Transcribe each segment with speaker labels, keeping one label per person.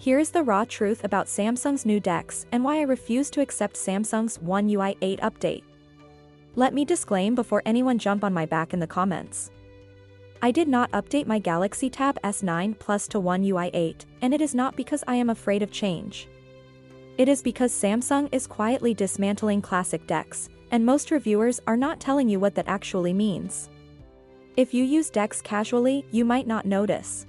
Speaker 1: Here's the raw truth about Samsung's new DeX and why I refuse to accept Samsung's One UI 8 update. Let me disclaim before anyone jump on my back in the comments. I did not update my Galaxy Tab S9 Plus to One UI 8, and it is not because I am afraid of change. It is because Samsung is quietly dismantling Classic DeX, and most reviewers are not telling you what that actually means. If you use DeX casually, you might not notice.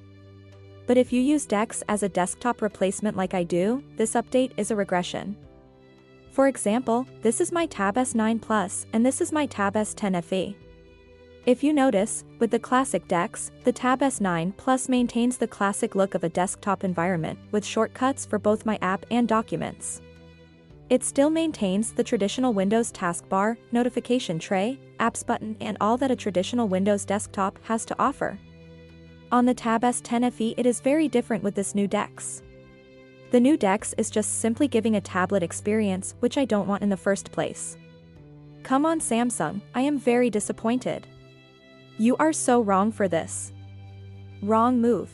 Speaker 1: But if you use DeX as a desktop replacement like I do, this update is a regression. For example, this is my Tab S9 Plus, and this is my Tab S10 FE. If you notice, with the Classic DeX, the Tab S9 Plus maintains the classic look of a desktop environment, with shortcuts for both my app and documents. It still maintains the traditional Windows taskbar, notification tray, apps button, and all that a traditional Windows desktop has to offer. On the Tab S10 FE, it is very different with this new DeX. The new DeX is just simply giving a tablet experience, which I don't want in the first place. Come on Samsung, I am very disappointed. You are so wrong for this. Wrong move.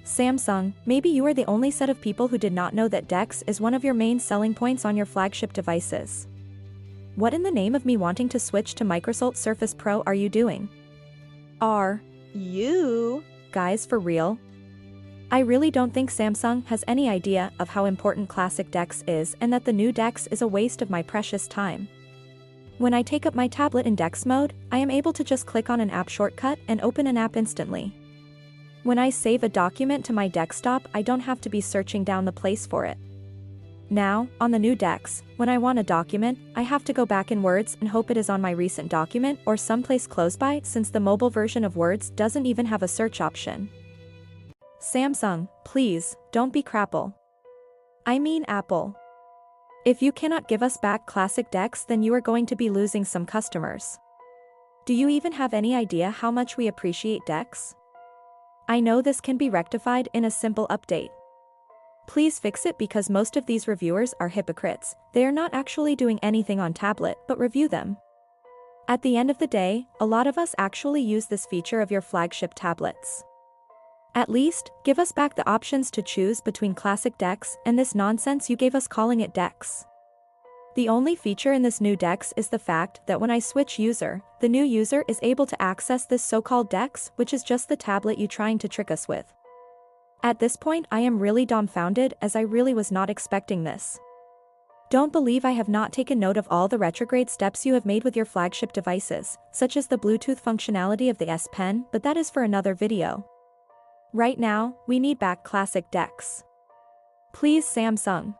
Speaker 1: Samsung, maybe you are the only set of people who did not know that DeX is one of your main selling points on your flagship devices. What in the name of me wanting to switch to Microsoft Surface Pro are you doing? Are you guys for real? I really don't think Samsung has any idea of how important Classic DeX is and that the new DeX is a waste of my precious time. When I take up my tablet in DeX mode, I am able to just click on an app shortcut and open an app instantly. When I save a document to my desktop, I don't have to be searching down the place for it. Now, on the new DeX, when I want a document, I have to go back in Words and hope it is on my recent document or someplace close by, since the mobile version of Words doesn't even have a search option. Samsung, please, don't be crapple. I mean Apple. If you cannot give us back Classic DeX, then you are going to be losing some customers. Do you even have any idea how much we appreciate DeX? I know this can be rectified in a simple update. Please fix it, because most of these reviewers are hypocrites. They are not actually doing anything on tablet but review them. At the end of the day, a lot of us actually use this feature of your flagship tablets. At least, give us back the options to choose between Classic DeX and this nonsense you gave us calling it DeX. The only feature in this new DeX is the fact that when I switch user, the new user is able to access this so-called DeX, which is just the tablet you trying to trick us with. At this point I am really dumbfounded, as I really was not expecting this. Don't believe I have not taken note of all the retrograde steps you have made with your flagship devices, such as the Bluetooth functionality of the S Pen, but that is for another video. Right now, we need back Classic DeX. Please Samsung.